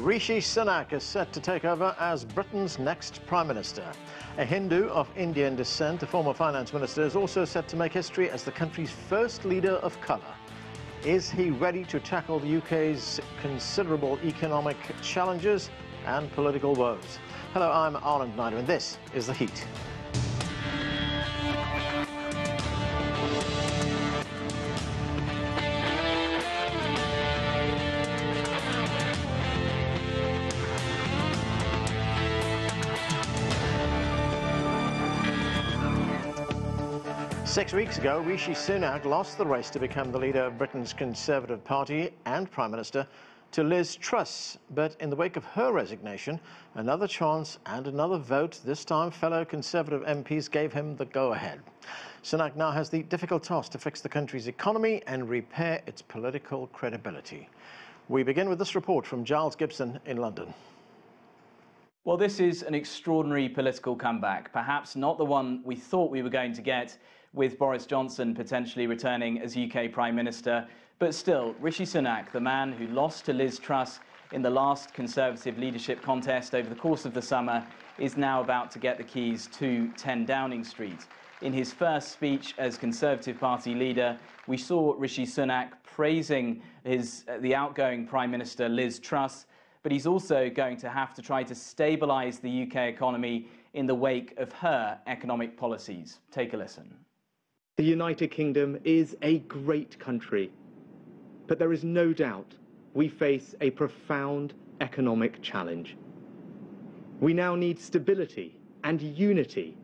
Rishi Sunak is set to take over as Britain's next Prime Minister. A Hindu of Indian descent, the former finance minister, is also set to make history as the country's first leader of colour. Is he ready to tackle the UK's considerable economic challenges and political woes? Hello, I'm Arnold Snyder, and this is The Heat. 6 weeks ago, Rishi Sunak lost the race to become the leader of Britain's Conservative Party and Prime Minister to Liz Truss. But in the wake of her resignation, another chance and another vote, this time fellow Conservative MPs gave him the go-ahead. Sunak now has the difficult task to fix the country's economy and repair its political credibility. We begin with this report from Giles Gibson in London. Well, this is an extraordinary political comeback, perhaps not the one we thought we were going to get, with Boris Johnson potentially returning as UK Prime Minister. But still, Rishi Sunak, the man who lost to Liz Truss in the last Conservative leadership contest over the course of the summer, is now about to get the keys to 10 Downing Street. In his first speech as Conservative Party leader, we saw Rishi Sunak praising the outgoing Prime Minister Liz Truss, but he's also going to have to try to stabilise the UK economy in the wake of her economic policies. Take a listen. The United Kingdom is a great country, but there is no doubt we face a profound economic challenge. We now need stability and unity,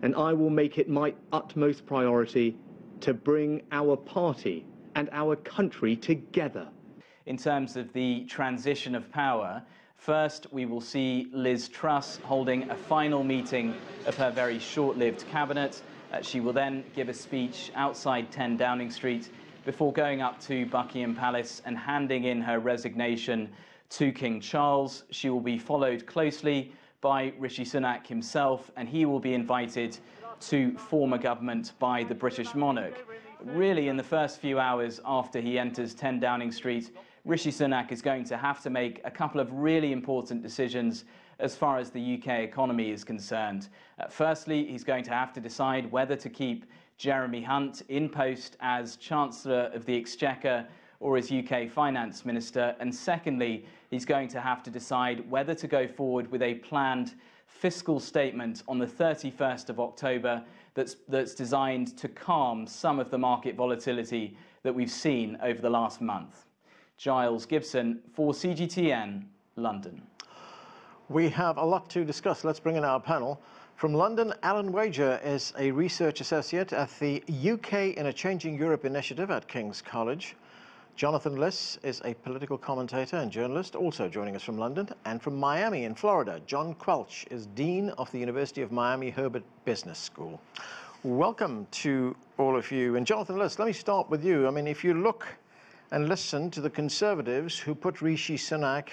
and I will make it my utmost priority to bring our party and our country together. In terms of the transition of power, first we will see Liz Truss holding a final meeting of her very short-lived cabinet. She will then give a speech outside 10 Downing Street before going up to Buckingham Palace and handing in her resignation to King Charles. She will be followed closely by Rishi Sunak himself, and he will be invited to form a government by the British monarch. Really, in the first few hours after he enters 10 Downing Street, Rishi Sunak is going to have to make a couple of really important decisions as far as the UK economy is concerned. Firstly, he's going to have to decide whether to keep Jeremy Hunt in post as Chancellor of the Exchequer or as UK Finance Minister. And secondly, he's going to have to decide whether to go forward with a planned fiscal statement on the 31st of October that's designed to calm some of the market volatility that we've seen over the last month. Giles Gibson for CGTN, London. We have a lot to discuss. Let's bring in our panel. From London, Alan Wager is a research associate at the UK in a Changing Europe initiative at King's College. Jonathan Liss is a political commentator and journalist, also joining us from London. And from Miami in Florida, John Quelch is Dean of the University of Miami Herbert Business School. Welcome to all of you. And Jonathan Liss, let me start with you. I mean, if you look and listen to the Conservatives who put Rishi Sunak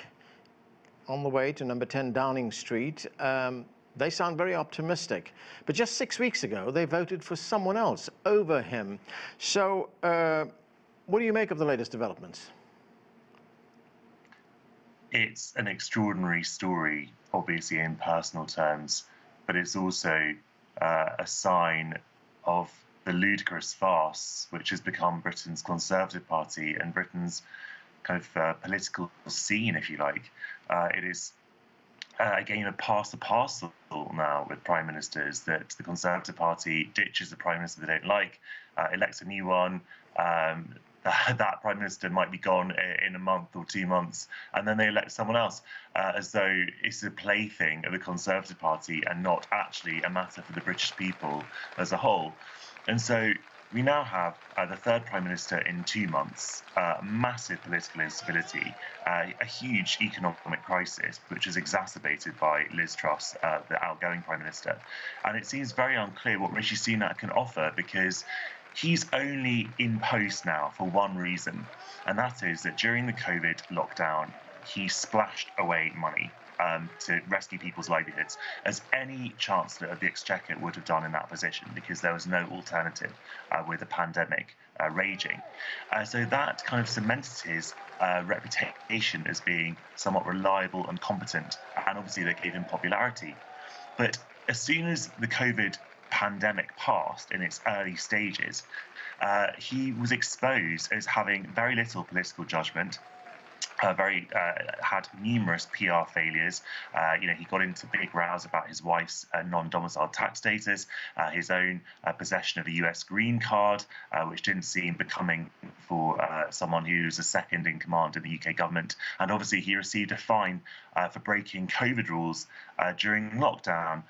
on the way to number 10 Downing Street, they sound very optimistic. But just 6 weeks ago, they voted for someone else over him. So what do you make of the latest developments? It's an extraordinary story, obviously in personal terms, but it's also a sign of the ludicrous farce which has become Britain's Conservative Party and Britain's kind of political scene, if you like. It is a game of pass the parcel now with prime ministers, that the Conservative Party ditches the prime minister they don't like, elects a new one, that prime minister might be gone in a month or 2 months, and then they elect someone else, as though it's a plaything of the Conservative Party and not actually a matter for the British people as a whole. And so we now have the third Prime Minister in 2 months, massive political instability, a huge economic crisis, which is exacerbated by Liz Truss, the outgoing Prime Minister. And it seems very unclear what Rishi Sunak can offer, because he's only in post now for one reason, and that is that during the COVID lockdown, he splashed away money. to rescue people's livelihoods, as any Chancellor of the Exchequer would have done in that position, because there was no alternative with the pandemic raging. So that kind of cemented his reputation as being somewhat reliable and competent, and obviously that gave him popularity. But as soon as the COVID pandemic passed in its early stages, he was exposed as having very little political judgment, had numerous PR failures. He got into big rows about his wife's non-domiciled tax status, his own possession of a US green card, which didn't seem becoming for someone who's a second in command in the UK government. And obviously he received a fine for breaking COVID rules during lockdown.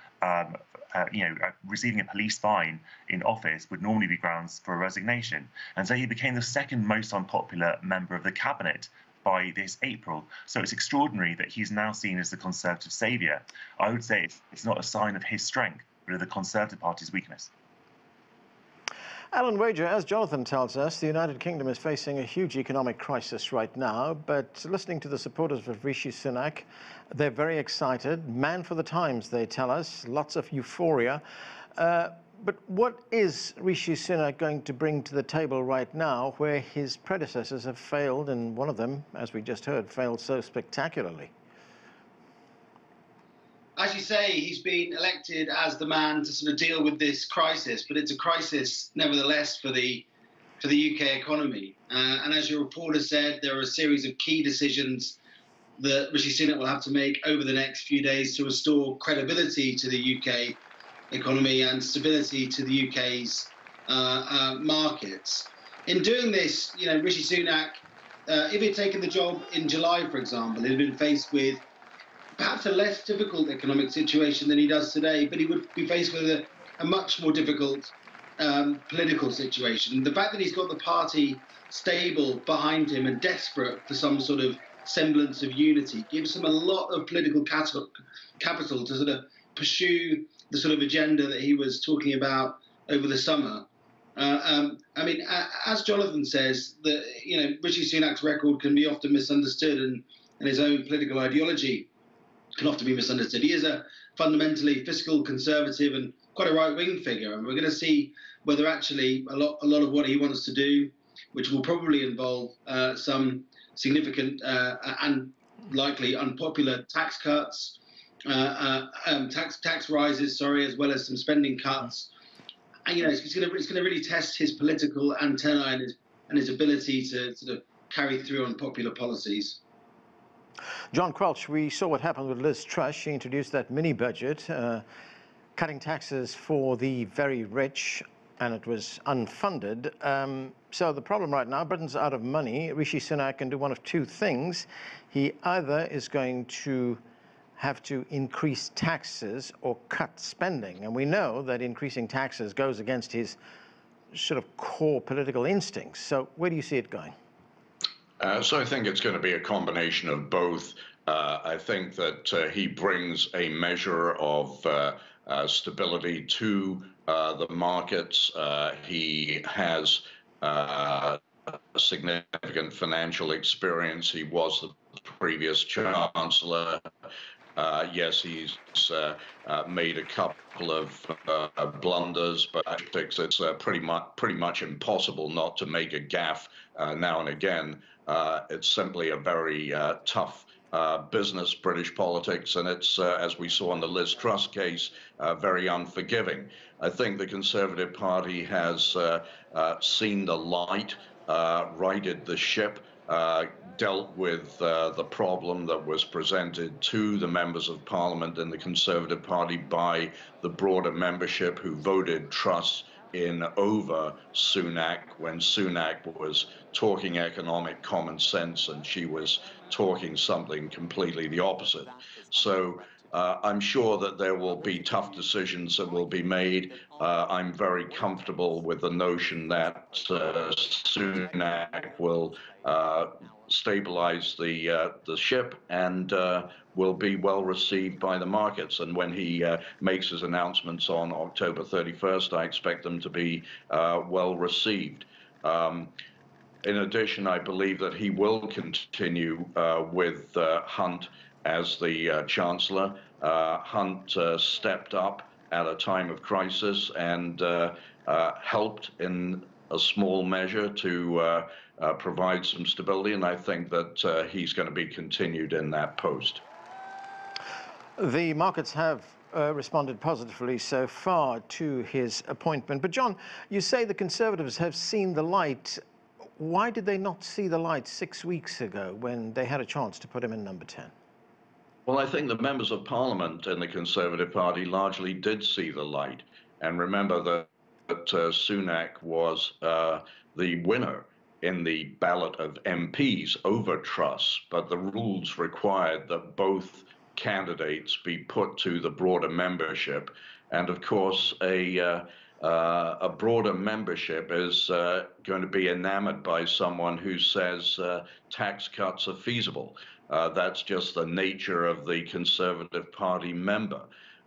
Receiving a police fine in office would normally be grounds for a resignation. And so he became the second most unpopular member of the cabinet by this April. So it's extraordinary that he's now seen as the Conservative saviour. I would say it's not a sign of his strength, but of the Conservative Party's weakness. Alan Wager, as Jonathan tells us, the United Kingdom is facing a huge economic crisis right now, but listening to the supporters of Rishi Sunak, they're very excited. Man for the times, they tell us, lots of euphoria. But what is Rishi Sunak going to bring to the table right now where his predecessors have failed, and one of them, as we just heard, failed so spectacularly? As you say, he's been elected as the man to sort of deal with this crisis, but it's a crisis nevertheless for the UK economy. And as your reporter said, there are a series of key decisions that Rishi Sunak will have to make over the next few days to restore credibility to the UK economy and stability to the UK's markets. In doing this, Rishi Sunak, if he'd taken the job in July, for example, he'd been faced with perhaps a less difficult economic situation than he does today, but he would be faced with a much more difficult political situation. The fact that he's got the party stable behind him and desperate for some sort of semblance of unity gives him a lot of political capital to sort of pursue the sort of agenda that he was talking about over the summer. As Jonathan says, Rishi Sunak's record can be often misunderstood, and his own political ideology can often be misunderstood. He is a fundamentally fiscal conservative and quite a right-wing figure, and we're going to see whether actually a lot of what he wants to do, which will probably involve some significant and likely unpopular tax cuts, tax rises, as well as some spending cuts. And it's going to really test his political antennae and his ability to sort of carry through on popular policies. John Quelch, we saw what happened with Liz Truss. She introduced that mini budget, cutting taxes for the very rich, and it was unfunded. So the problem right now, Britain's out of money. Rishi Sunak can do one of two things. He either is going to have to increase taxes or cut spending. And we know that increasing taxes goes against his sort of core political instincts. So where do you see it going? So I think it's going to be a combination of both. I think that he brings a measure of stability to the markets. He has significant financial experience. He was the previous chancellor. Yes, he's made a couple of blunders, but I think it's pretty much impossible not to make a gaffe now and again. It's simply a very tough business, British politics, and it's, as we saw in the Liz Truss case, very unforgiving. I think the Conservative Party has seen the light, righted the ship, dealt with the problem that was presented to the members of Parliament in the Conservative Party by the broader membership who voted Truss in over Sunak when Sunak was talking economic common sense and she was talking something completely the opposite. So I'm sure that there will be tough decisions that will be made. I'm very comfortable with the notion that Sunak will stabilize the ship and will be well received by the markets. And when he makes his announcements on October 31st, I expect them to be well received. In addition, I believe that he will continue with Hunt as the Chancellor. Hunt stepped up at a time of crisis and helped in a small measure to provide some stability, and I think that he's going to be continued in that post. The markets have responded positively so far to his appointment. But John, you say the Conservatives have seen the light. Why did they not see the light 6 weeks ago when they had a chance to put him in number 10? Well, I think the members of Parliament in the Conservative Party largely did see the light. And remember that Sunak was the winner in the ballot of MPs over Truss, but the rules required that both candidates be put to the broader membership. And of course, a broader membership is going to be enamored by someone who says tax cuts are feasible. That's just the nature of the Conservative Party member.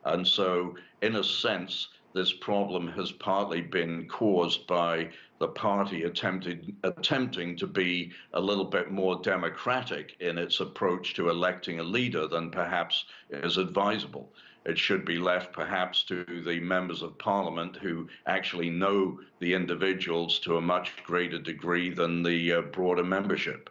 And so, in a sense, this problem has partly been caused by the party attempting to be a little bit more democratic in its approach to electing a leader than perhaps is advisable. It should be left perhaps to the members of Parliament who actually know the individuals to a much greater degree than the broader membership.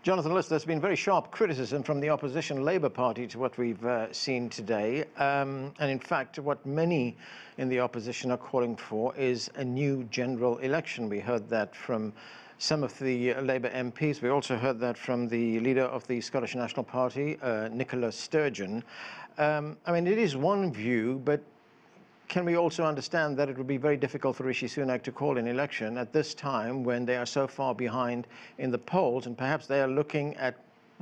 Jonathan Liss, there's been very sharp criticism from the opposition Labour Party to what we've seen today. And in fact, what many in the opposition are calling for is a new general election. We heard that from some of the Labour MPs. We also heard that from the leader of the Scottish National Party, Nicola Sturgeon. I mean, it is one view, but can we also understand that it would be very difficult for Rishi Sunak to call an election at this time when they are so far behind in the polls, and perhaps they are looking at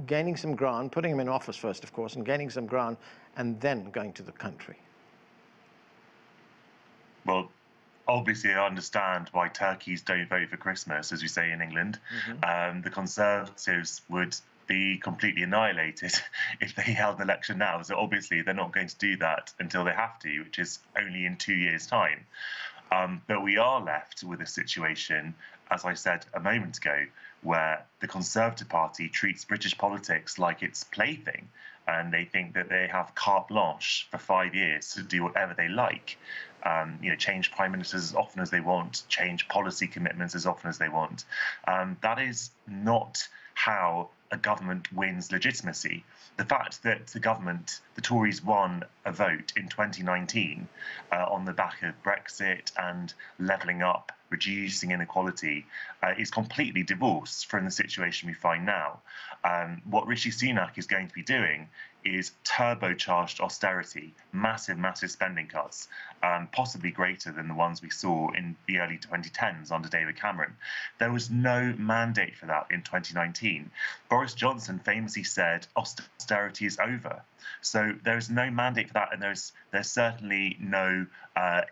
gaining some ground, putting him in office first, of course, and gaining some ground, and then going to the country? Well, obviously, I understand why turkeys don't vote for Christmas, as we say in England. The Conservatives would be completely annihilated if they held an election now. So obviously they're not going to do that until they have to, which is only in 2 years' time. But we are left with a situation, as I said a moment ago, where the Conservative Party treats British politics like its plaything, and they think that they have carte blanche for 5 years to do whatever they like. Change prime ministers as often as they want, change policy commitments as often as they want. That is not how a government wins legitimacy. The fact that the Tories won a vote in 2019 on the back of Brexit and levelling up, reducing inequality, is completely divorced from the situation we find now. What Rishi Sunak is going to be doing is turbocharged austerity, massive spending cuts, possibly greater than the ones we saw in the early 2010s under David Cameron. There was no mandate for that in 2019. Boris Johnson famously said austerity is over. So there is no mandate for that, and there's certainly no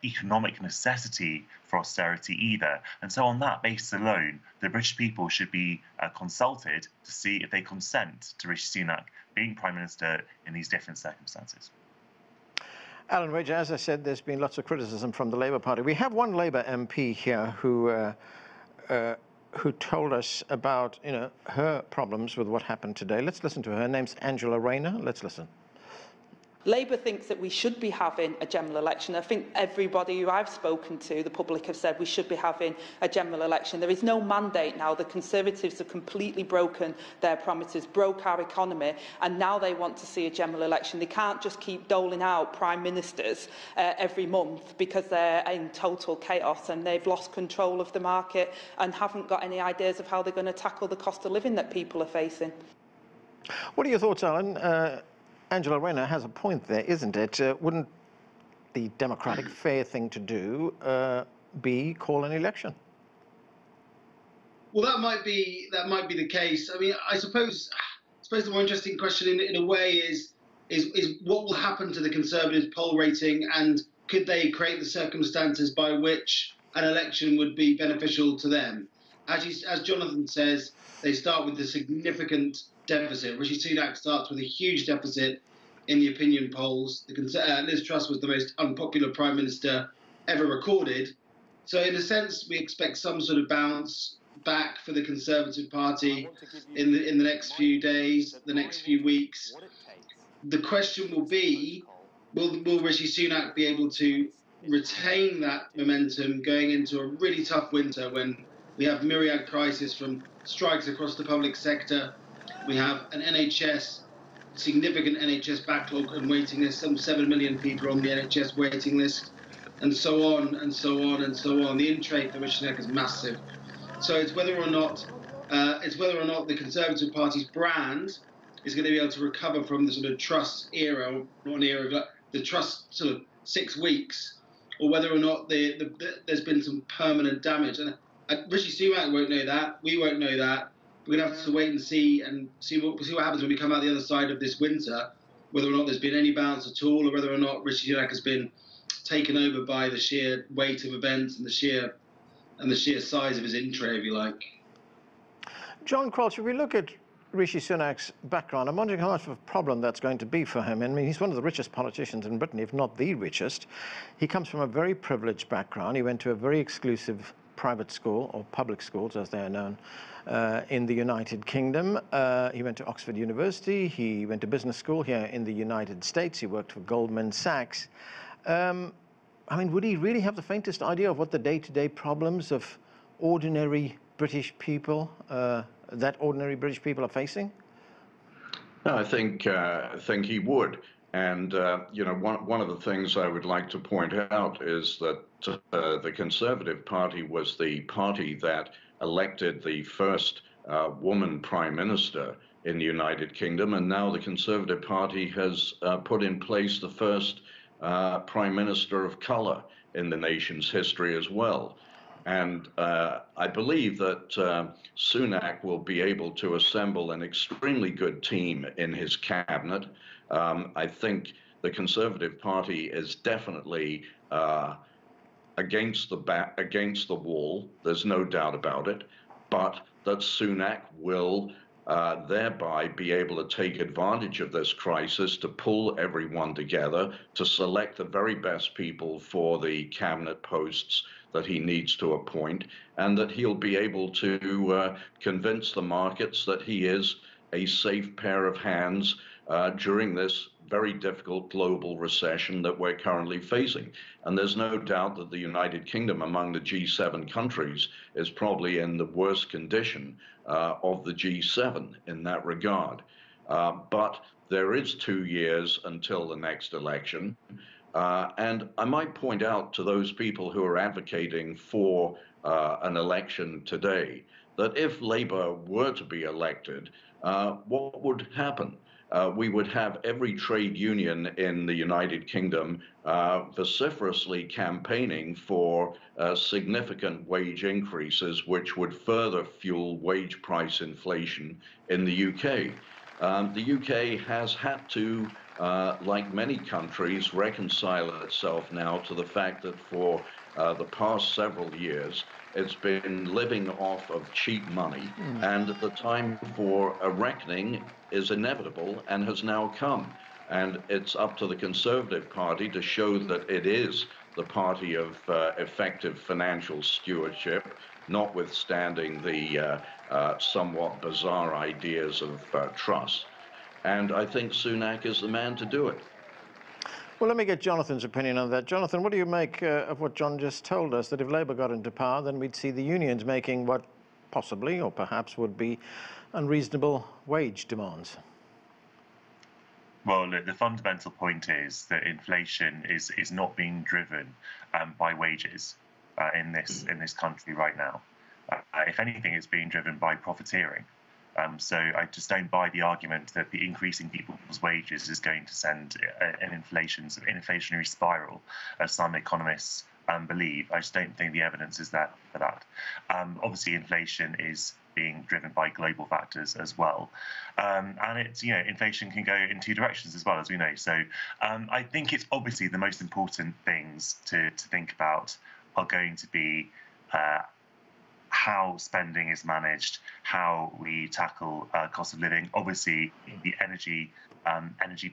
economic necessity for austerity either. And so on that basis alone, the British people should be consulted to see if they consent to Rishi Sunak being Prime Minister in these different circumstances. Alan Wager, as I said, there's been lots of criticism from the Labour Party. We have one Labour MP here who told us about her problems with what happened today. Let's listen to her. Her name's Angela Rayner. Let's listen. Labour thinks that we should be having a general election. I think everybody who I've spoken to, the public, have said we should be having a general election. There is no mandate now. The Conservatives have completely broken their promises, broke our economy, and now they want to see a general election. They can't just keep doling out prime ministers every month because they're in total chaos and they've lost control of the market and haven't got any ideas of how they're going to tackle the cost of living that people are facing. What are your thoughts, Alan? Angela Rayner has a point there, isn't it? Wouldn't the democratic, fair thing to do be call an election? Well, that might be the case. I mean, I suppose the more interesting question in a way is what will happen to the Conservative poll rating, and could they create the circumstances by which an election would be beneficial to them? As Jonathan says, they start with a significant deficit. Rishi Sunak starts with a huge deficit in the opinion polls. Liz Truss was the most unpopular Prime Minister ever recorded. So in a sense, we expect some sort of bounce back for the Conservative Party in the next few days, the next few weeks. The question will be, will Rishi Sunak be able to retain that momentum going into a really tough winter when we have myriad crises from strikes across the public sector, we have an significant NHS backlog and waiting list, some 7 million people on the NHS waiting list, and so on and so on and so on. The in-trade for Rishi Sunak is massive. So it's whether or not the Conservative Party's brand is going to be able to recover from the sort of Truss era, not an era, but the Truss sort of 6 weeks, or whether or not there's been some permanent damage. And Rishi Sunak won't know that. We won't know that. We're going to have to wait and see what happens when we come out the other side of this winter, whether or not there's been any bounce at all, or whether or not Rishi Sunak has been taken over by the sheer weight of events and the sheer size of his in-trade, if you like. John Quelch, if we look at Rishi Sunak's background, I'm wondering how much of a problem that's going to be for him. I mean, he's one of the richest politicians in Britain, if not the richest. He comes from a very privileged background. He went to a very exclusive private school, or public schools as they are known, in the United Kingdom. He went to Oxford University. He went to business school here in the United States. He worked for Goldman Sachs. I mean, would he really have the faintest idea of what the day-to-day problems of ordinary British people, ordinary British people are facing? No, I think he would. And, you know, one of the things I would like to point out is that the Conservative Party was the party that elected the first woman Prime Minister in the United Kingdom, and now the Conservative Party has put in place the first Prime Minister of colour in the nation's history as well. And I believe that Sunak will be able to assemble an extremely good team in his cabinet. I think the Conservative Party is definitely against the wall. There's no doubt about it. But that Sunak will thereby be able to take advantage of this crisis to pull everyone together, to select the very best people for the cabinet posts that he needs to appoint, and that he'll be able to convince the markets that he is a safe pair of hands during this very difficult global recession that we're currently facing. And there's no doubt that the United Kingdom among the G7 countries is probably in the worst condition of the G7 in that regard. But there is 2 years until the next election. And I might point out to those people who are advocating for an election today that if Labour were to be elected, what would happen? We would have every trade union in the United Kingdom vociferously campaigning for significant wage increases, which would further fuel wage price inflation in the UK. The UK has had to, like many countries, reconcile itself now to the fact that for the past several years, it's been living off of cheap money, and the time for a reckoning is inevitable and has now come. And it's up to the Conservative Party to show that it is the party of effective financial stewardship, notwithstanding the somewhat bizarre ideas of Truss. And I think Sunak is the man to do it. Well, let me get Jonathan's opinion on that. Jonathan, what do you make of what John just told us, that if Labour got into power, then we'd see the unions making what possibly or perhaps would be unreasonable wage demands? Well, look, the fundamental point is that inflation is not being driven by wages in this country right now. If anything, it's being driven by profiteering. So I just don't buy the argument that the increasing people's wages is going to send an inflationary spiral, as some economists believe. I just don't think the evidence is there for that. Obviously, inflation is being driven by global factors as well, and it's inflation can go in two directions as well, as we know. So I think it's obviously the most important things to think about are going to be how spending is managed, how we tackle cost of living. Obviously, the energy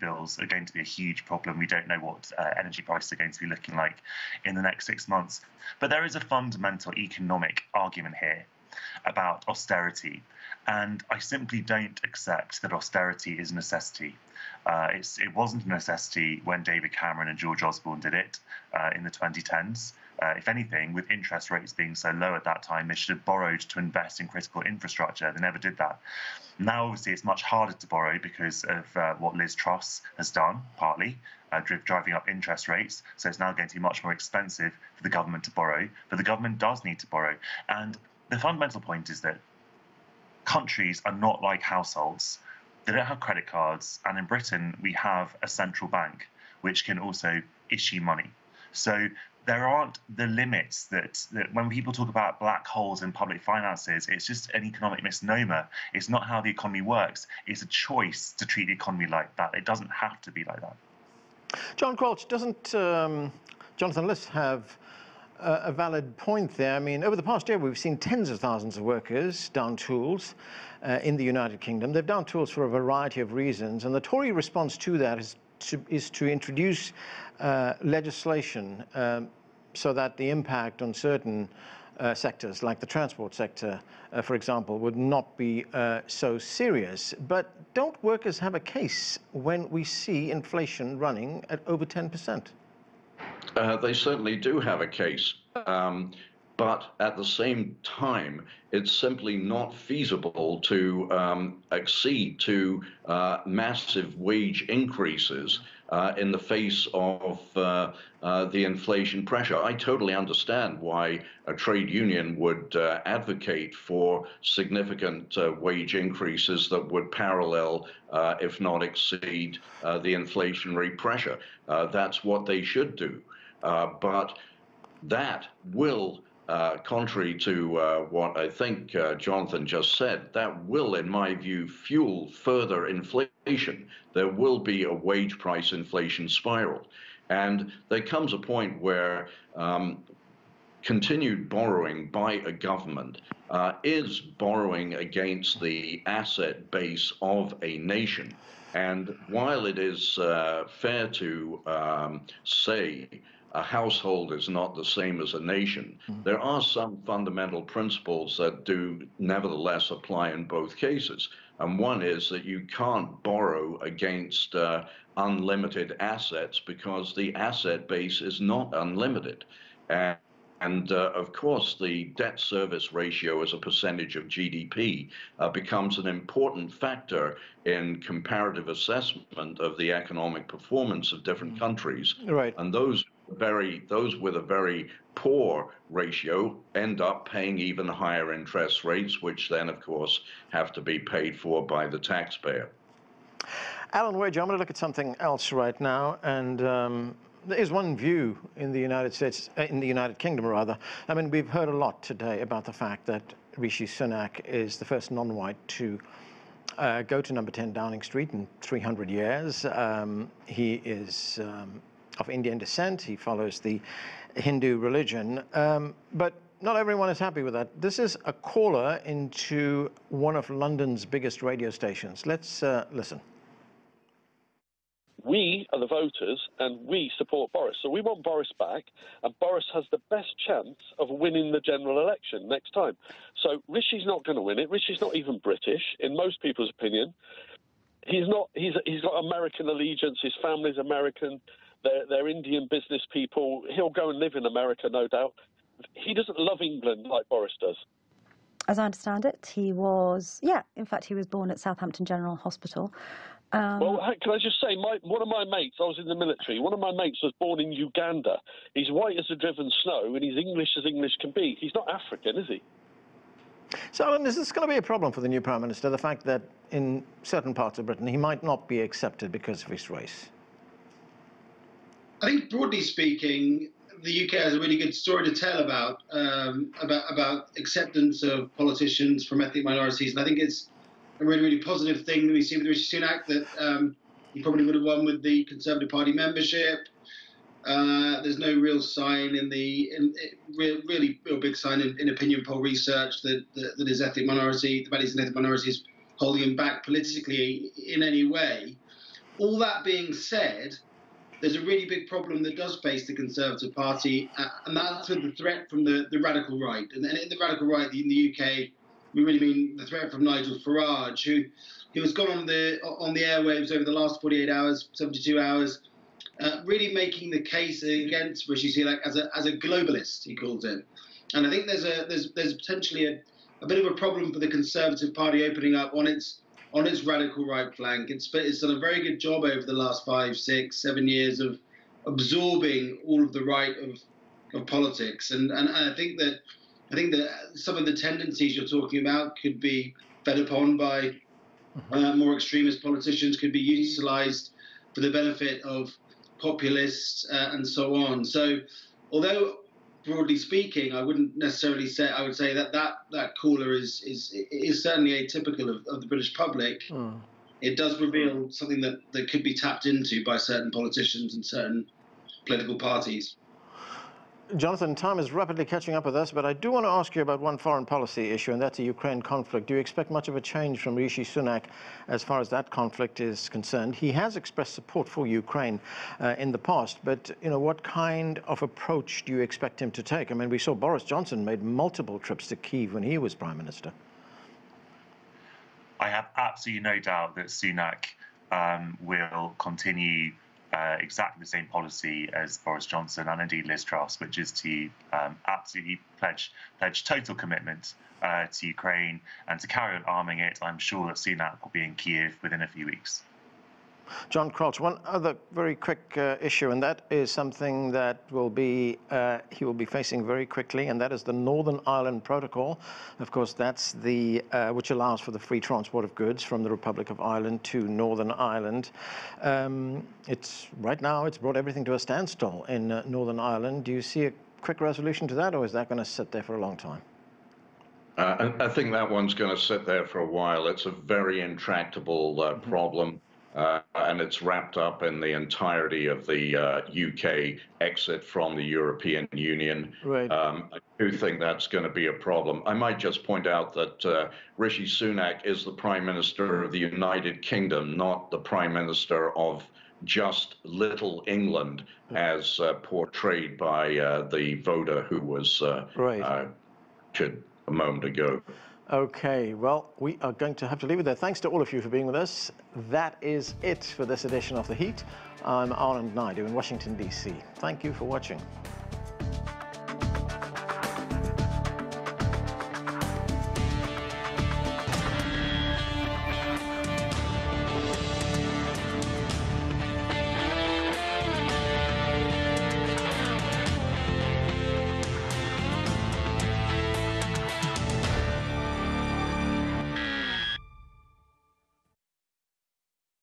bills are going to be a huge problem. We don't know what energy prices are going to be looking like in the next 6 months. But there is a fundamental economic argument here. about austerity. And I simply don't accept that austerity is a necessity. It wasn't a necessity when David Cameron and George Osborne did it in the 2010s. If anything, with interest rates being so low at that time, they should have borrowed to invest in critical infrastructure. They never did that. Now, obviously, it's much harder to borrow because of what Liz Truss has done, partly, driving up interest rates. So it's now going to be much more expensive for the government to borrow. But the government does need to borrow. And the fundamental point is that countries are not like households. They don't have credit cards. And in Britain, we have a central bank, which can also issue money. So there aren't the limits that when people talk about black holes in public finances, it's just an economic misnomer. It's not how the economy works. It's a choice to treat the economy like that. It doesn't have to be like that. John Quelch, doesn't Jonathan Liss have a valid point there? I mean, over the past year, we've seen tens of thousands of workers down tools in the United Kingdom. They've down tools for a variety of reasons, and the Tory response to that is to introduce legislation so that the impact on certain sectors, like the transport sector, for example, would not be so serious. But don't workers have a case when we see inflation running at over 10%? They certainly do have a case. But at the same time, it's simply not feasible to accede to massive wage increases in the face of the inflation pressure. I totally understand why a trade union would advocate for significant wage increases that would parallel, if not exceed, the inflationary pressure. That's what they should do. But that will, contrary to what I think Jonathan just said, that will, in my view, fuel further inflation. There will be a wage price inflation spiral. And there comes a point where continued borrowing by a government is borrowing against the asset base of a nation. And while it is fair to say a household is not the same as a nation, there are some fundamental principles that do nevertheless apply in both cases. And one is that you can't borrow against unlimited assets because the asset base is not unlimited. And of course, the debt service ratio as a percentage of GDP becomes an important factor in comparative assessment of the economic performance of different countries. Right. And those with a very poor ratio end up paying even higher interest rates, which then, of course, have to be paid for by the taxpayer. Alan Wager, I'm going to look at something else right now, and there is one view in the United States, in the United Kingdom rather. I mean, we've heard a lot today about the fact that Rishi Sunak is the first non-white to go to number 10 Downing Street in 300 years. He is of Indian descent. He follows the Hindu religion, but not everyone is happy with that. This is a caller into one of London's biggest radio stations. Let's listen. We are the voters, and we support Boris. So we want Boris back, and Boris has the best chance of winning the general election next time. So Rishi's not going to win it. Rishi's not even British, in most people's opinion. He's not. He's got American allegiance. His family's American. They're Indian business people. He'll go and live in America, no doubt. He doesn't love England like Boris does. As I understand it, he was, in fact, he was born at Southampton General Hospital. Well, can I just say, one of my mates, I was in the military, one of my mates was born in Uganda. He's white as the driven snow, and he's English as English can be. He's not African, is he? So, Alan, is this going to be a problem for the new Prime Minister, the fact that in certain parts of Britain he might not be accepted because of his race? I think, broadly speaking, the UK has a really good story to tell about acceptance of politicians from ethnic minorities, and I think it's a really, really positive thing that we see with Rishi Sunak, that he probably would have won with the Conservative Party membership. There's no real sign really real big sign in opinion poll research that his ethnic minority, the values of ethnic minorities, holding him back politically in any way. All that being said, there's a really big problem that does face the Conservative Party, and that's with the threat from the radical right. And in the radical right in the UK, we really mean the threat from Nigel Farage, who has gone on the airwaves over the last 48 hours, 72 hours, really making the case against Rishi Sunak as a globalist, he calls it. And I think there's potentially a bit of a problem for the Conservative Party opening up on its radical right flank. It's done a very good job over the last 5, 6, 7 years of absorbing all of the right of politics, and I think that some of the tendencies you're talking about could be fed upon by more extremist politicians, could be utilised for the benefit of populists and so on. So, although broadly speaking, I wouldn't necessarily say, I would say that caller is certainly atypical of the British public. It does reveal something that could be tapped into by certain politicians and certain political parties. Jonathan, time is rapidly catching up with us, but I do want to ask you about one foreign policy issue, and that's the Ukraine conflict. Do you expect much of a change from Rishi Sunak as far as that conflict is concerned? He has expressed support for Ukraine in the past, but what kind of approach do you expect him to take? I mean, we saw Boris Johnson made multiple trips to Kyiv when he was Prime Minister. I have absolutely no doubt that Sunak will continue exactly the same policy as Boris Johnson and indeed Liz Truss, which is to absolutely pledge total commitment to Ukraine and to carry on arming it. I'm sure that Sunak will be in Kyiv within a few weeks. John Quelch, one other very quick issue, and that is something that he will be facing very quickly, and that is the Northern Ireland Protocol. Of course, that's the which allows for the free transport of goods from the Republic of Ireland to Northern Ireland. Right now it's brought everything to a standstill in Northern Ireland. Do you see a quick resolution to that, or is that going to sit there for a long time? I think that one's going to sit there for a while. It's a very intractable problem. And it's wrapped up in the entirety of the UK exit from the European Union. Right. I do think that's going to be a problem. I might just point out that Rishi Sunak is the Prime Minister of the United Kingdom, not the Prime Minister of just Little England, as portrayed by the voter who was a moment ago. Okay, well, we are going to have to leave it there. Thanks to all of you for being with us. That is it for this edition of The Heat. I'm Anand Naidu in Washington, D.C. Thank you for watching.